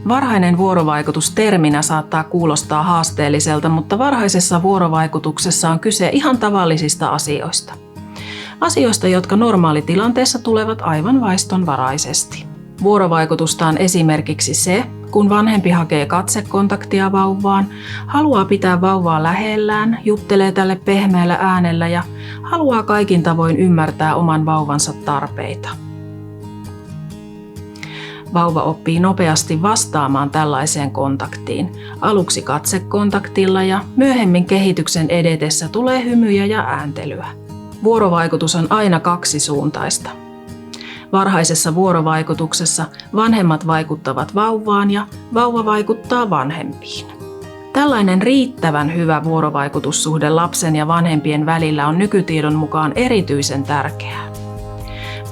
Varhainen vuorovaikutus terminä saattaa kuulostaa haasteelliselta, mutta varhaisessa vuorovaikutuksessa on kyse ihan tavallisista asioista. Asioista, jotka normaalitilanteessa tulevat aivan vaistonvaraisesti. Vuorovaikutusta on esimerkiksi se, kun vanhempi hakee katsekontaktia vauvaan, haluaa pitää vauvaa lähellään, juttelee tälle pehmeällä äänellä ja haluaa kaikin tavoin ymmärtää oman vauvansa tarpeita. Vauva oppii nopeasti vastaamaan tällaiseen kontaktiin, aluksi katsekontaktilla ja myöhemmin kehityksen edetessä tulee hymyjä ja ääntelyä. Vuorovaikutus on aina kaksisuuntaista. Varhaisessa vuorovaikutuksessa vanhemmat vaikuttavat vauvaan ja vauva vaikuttaa vanhempiin. Tällainen riittävän hyvä vuorovaikutussuhde lapsen ja vanhempien välillä on nykytiedon mukaan erityisen tärkeää.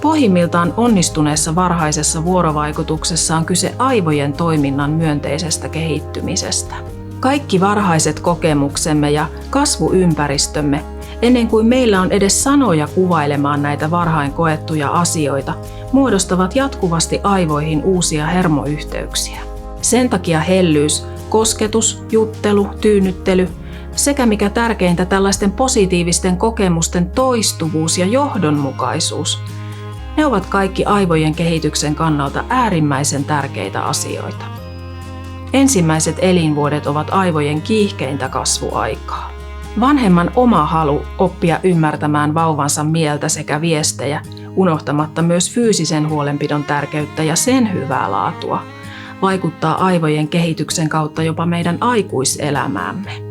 Pohjimmiltaan onnistuneessa varhaisessa vuorovaikutuksessa on kyse aivojen toiminnan myönteisestä kehittymisestä. Kaikki varhaiset kokemuksemme ja kasvuympäristömme, ennen kuin meillä on edes sanoja kuvailemaan näitä varhain koettuja asioita, muodostavat jatkuvasti aivoihin uusia hermoyhteyksiä. Sen takia hellyys, kosketus, juttelu, tyynnyttely sekä mikä tärkeintä tällaisten positiivisten kokemusten toistuvuus ja johdonmukaisuus, ne ovat kaikki aivojen kehityksen kannalta äärimmäisen tärkeitä asioita. Ensimmäiset elinvuodet ovat aivojen kiihkeintä kasvuaikaa. Vanhemman oma halu oppia ymmärtämään vauvansa mieltä sekä viestejä, unohtamatta myös fyysisen huolenpidon tärkeyttä ja sen hyvää laatua, vaikuttaa aivojen kehityksen kautta jopa meidän aikuiselämäämme.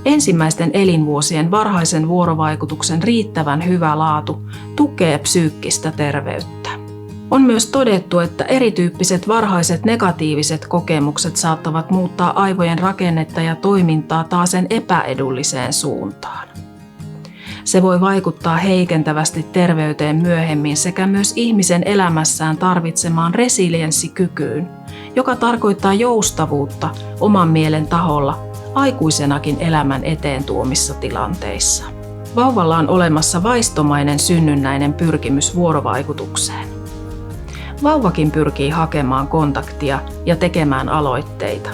Ensimmäisten elinvuosien varhaisen vuorovaikutuksen riittävän hyvä laatu tukee psyykkistä terveyttä. On myös todettu, että erityyppiset varhaiset negatiiviset kokemukset saattavat muuttaa aivojen rakennetta ja toimintaa taasen epäedulliseen suuntaan. Se voi vaikuttaa heikentävästi terveyteen myöhemmin sekä myös ihmisen elämässään tarvitsemaan resilienssikykyyn, joka tarkoittaa joustavuutta oman mielen taholla aikuisenakin elämän eteen tuomissa tilanteissa. Vauvalla on olemassa vaistomainen synnynnäinen pyrkimys vuorovaikutukseen. Vauvakin pyrkii hakemaan kontaktia ja tekemään aloitteita.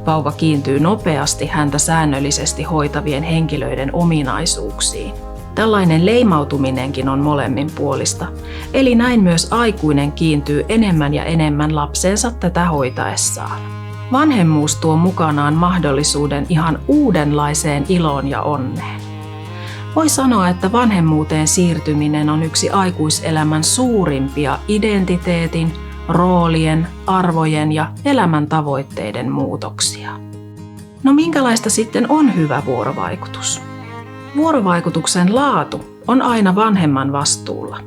Vauva kiintyy nopeasti häntä säännöllisesti hoitavien henkilöiden ominaisuuksiin. Tällainen leimautuminenkin on molemminpuolista, eli näin myös aikuinen kiintyy enemmän ja enemmän lapseensa tätä hoitaessaan. Vanhemmuus tuo mukanaan mahdollisuuden ihan uudenlaiseen iloon ja onneen. Voi sanoa, että vanhemmuuteen siirtyminen on yksi aikuiselämän suurimpia identiteetin, roolien, arvojen ja elämän tavoitteiden muutoksia. No minkälaista sitten on hyvä vuorovaikutus? Vuorovaikutuksen laatu on aina vanhemman vastuulla.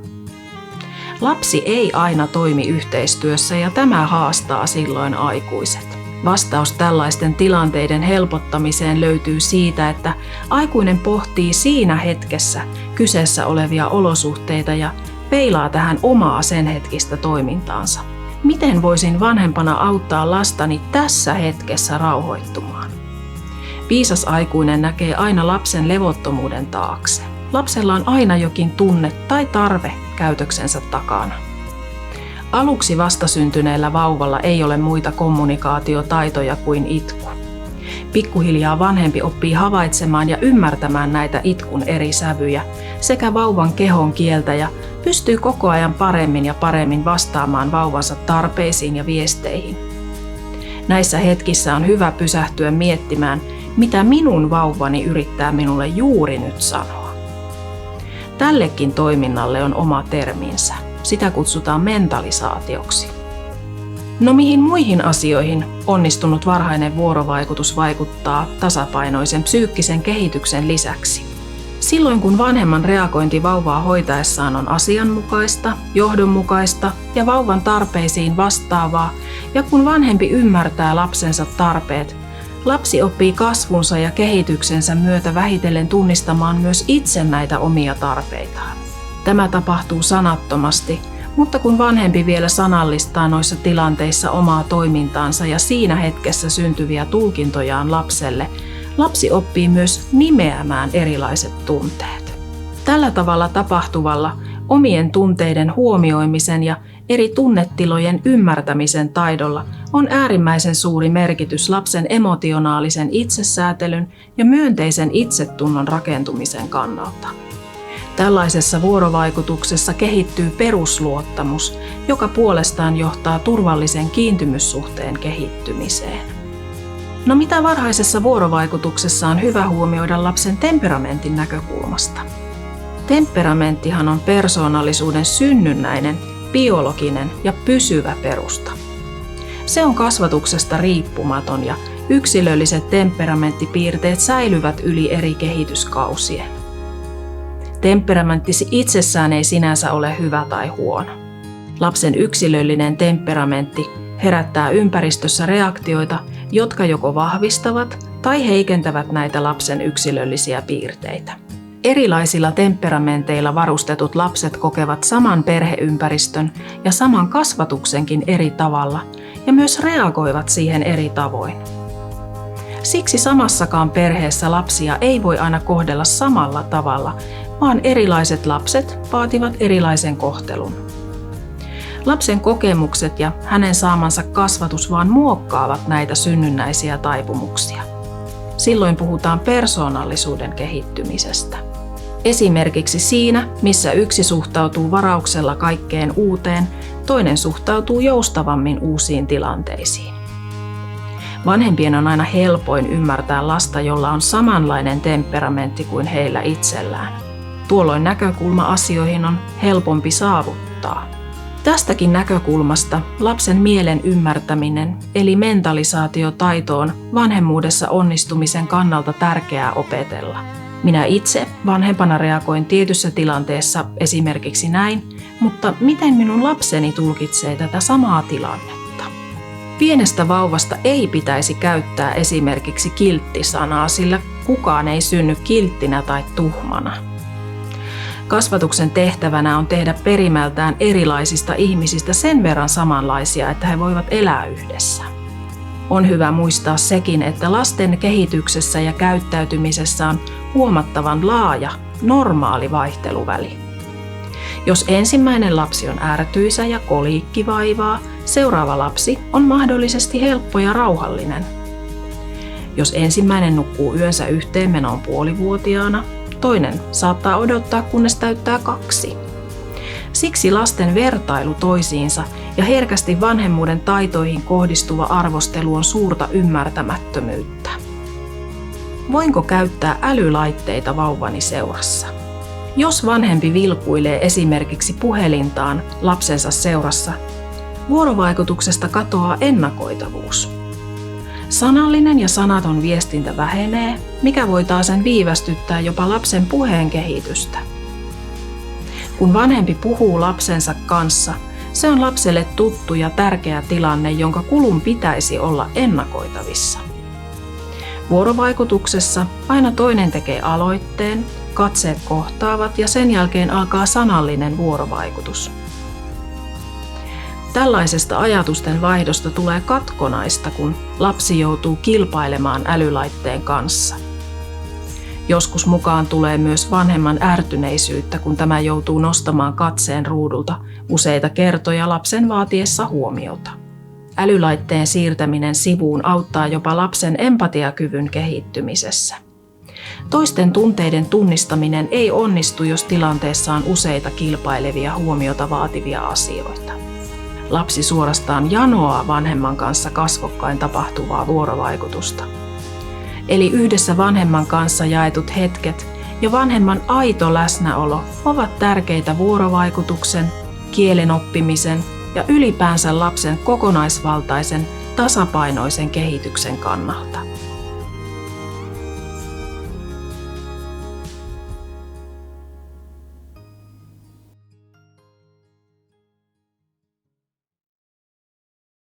Lapsi ei aina toimi yhteistyössä ja tämä haastaa silloin aikuiset. Vastaus tällaisten tilanteiden helpottamiseen löytyy siitä, että aikuinen pohtii siinä hetkessä kyseessä olevia olosuhteita ja peilaa tähän omaa sen hetkistä toimintaansa. Miten voisin vanhempana auttaa lastani tässä hetkessä rauhoittumaan? Viisas aikuinen näkee aina lapsen levottomuuden taakse. Lapsella on aina jokin tunne tai tarve käytöksensä takana. Aluksi vastasyntyneellä vauvalla ei ole muita kommunikaatiotaitoja kuin itku. Pikkuhiljaa vanhempi oppii havaitsemaan ja ymmärtämään näitä itkun eri sävyjä sekä vauvan kehon kieltä ja pystyy koko ajan paremmin ja paremmin vastaamaan vauvansa tarpeisiin ja viesteihin. Näissä hetkissä on hyvä pysähtyä miettimään, mitä minun vauvani yrittää minulle juuri nyt sanoa. Tällekin toiminnalle on oma terminsä. Sitä kutsutaan mentalisaatioksi. No mihin muihin asioihin onnistunut varhainen vuorovaikutus vaikuttaa tasapainoisen psyykkisen kehityksen lisäksi? Silloin kun vanhemman reagointi vauvaa hoitaessaan on asianmukaista, johdonmukaista ja vauvan tarpeisiin vastaavaa, ja kun vanhempi ymmärtää lapsensa tarpeet, lapsi oppii kasvunsa ja kehityksensä myötä vähitellen tunnistamaan myös itse näitä omia tarpeitaan. Tämä tapahtuu sanattomasti, mutta kun vanhempi vielä sanallistaa noissa tilanteissa omaa toimintaansa ja siinä hetkessä syntyviä tulkintojaan lapselle, lapsi oppii myös nimeämään erilaiset tunteet. Tällä tavalla tapahtuvalla omien tunteiden huomioimisen ja eri tunnetilojen ymmärtämisen taidolla on äärimmäisen suuri merkitys lapsen emotionaalisen itsesäätelyn ja myönteisen itsetunnon rakentumisen kannalta. Tällaisessa vuorovaikutuksessa kehittyy perusluottamus, joka puolestaan johtaa turvallisen kiintymyssuhteen kehittymiseen. No mitä varhaisessa vuorovaikutuksessa on hyvä huomioida lapsen temperamentin näkökulmasta? Temperamenttihan on persoonallisuuden synnynnäinen, biologinen ja pysyvä perusta. Se on kasvatuksesta riippumaton ja yksilölliset temperamenttipiirteet säilyvät yli eri kehityskausien. Temperamentti itsessään ei sinänsä ole hyvä tai huono. Lapsen yksilöllinen temperamentti herättää ympäristössä reaktioita, jotka joko vahvistavat tai heikentävät näitä lapsen yksilöllisiä piirteitä. Erilaisilla temperamenteilla varustetut lapset kokevat saman perheympäristön ja saman kasvatuksenkin eri tavalla ja myös reagoivat siihen eri tavoin. Siksi samassakaan perheessä lapsia ei voi aina kohdella samalla tavalla, vaan erilaiset lapset vaativat erilaisen kohtelun. Lapsen kokemukset ja hänen saamansa kasvatus vaan muokkaavat näitä synnynnäisiä taipumuksia. Silloin puhutaan persoonallisuuden kehittymisestä. Esimerkiksi siinä, missä yksi suhtautuu varauksella kaikkeen uuteen, toinen suhtautuu joustavammin uusiin tilanteisiin. Vanhempien on aina helpoin ymmärtää lasta, jolla on samanlainen temperamentti kuin heillä itsellään. Tuolloin näkökulma asioihin on helpompi saavuttaa. Tästäkin näkökulmasta lapsen mielen ymmärtäminen eli mentalisaatiotaito on vanhemmuudessa onnistumisen kannalta tärkeää opetella. Minä itse vanhempana reagoin tietyssä tilanteessa esimerkiksi näin, mutta miten minun lapseni tulkitsee tätä samaa tilannetta? Pienestä vauvasta ei pitäisi käyttää esimerkiksi kiltti-sanaa, sillä kukaan ei synny kilttinä tai tuhmana. Kasvatuksen tehtävänä on tehdä perimältään erilaisista ihmisistä sen verran samanlaisia, että he voivat elää yhdessä. On hyvä muistaa sekin, että lasten kehityksessä ja käyttäytymisessä on huomattavan laaja, normaali vaihteluväli. Jos ensimmäinen lapsi on ärtyisä ja koliikki vaivaa, seuraava lapsi on mahdollisesti helppo ja rauhallinen. Jos ensimmäinen nukkuu yönsä yhteenmenoon puolivuotiaana, toinen saattaa odottaa, kunnes täyttää 2. Siksi lasten vertailu toisiinsa ja herkästi vanhemmuuden taitoihin kohdistuva arvostelu on suurta ymmärtämättömyyttä. Voinko käyttää älylaitteita vauvani seurassa? Jos vanhempi vilkuilee esimerkiksi puhelintaan lapsensa seurassa, vuorovaikutuksesta katoaa ennakoitavuus. Sanallinen ja sanaton viestintä vähenee, mikä voi taasen viivästyttää jopa lapsen puheen kehitystä. Kun vanhempi puhuu lapsensa kanssa, se on lapselle tuttu ja tärkeä tilanne, jonka kulun pitäisi olla ennakoitavissa. Vuorovaikutuksessa aina toinen tekee aloitteen, katseet kohtaavat ja sen jälkeen alkaa sanallinen vuorovaikutus. Tällaisesta ajatusten vaihdosta tulee katkonaista, kun lapsi joutuu kilpailemaan älylaitteen kanssa. Joskus mukaan tulee myös vanhemman ärtyneisyyttä, kun tämä joutuu nostamaan katseen ruudulta useita kertoja lapsen vaatiessa huomiota. Älylaitteen siirtäminen sivuun auttaa jopa lapsen empatiakyvyn kehittymisessä. Toisten tunteiden tunnistaminen ei onnistu, jos tilanteessa on useita kilpailevia huomiota vaativia asioita. Lapsi suorastaan janoaa vanhemman kanssa kasvokkain tapahtuvaa vuorovaikutusta. Eli yhdessä vanhemman kanssa jaetut hetket ja vanhemman aito läsnäolo ovat tärkeitä vuorovaikutuksen, kielen oppimisen ja ylipäänsä lapsen kokonaisvaltaisen, tasapainoisen kehityksen kannalta.